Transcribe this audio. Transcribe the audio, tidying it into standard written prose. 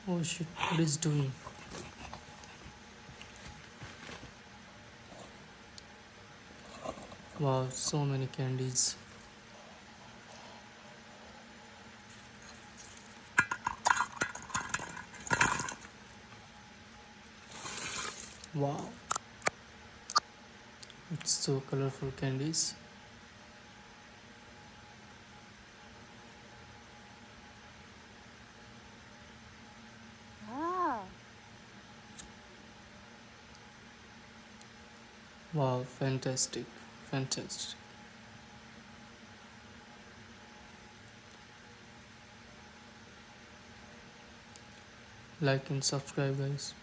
Oh shit, what is doing? Wow, so many candies. Wow, it's so colorful candies. Ah, Wow, fantastic, fantastic. Like and subscribe, guys.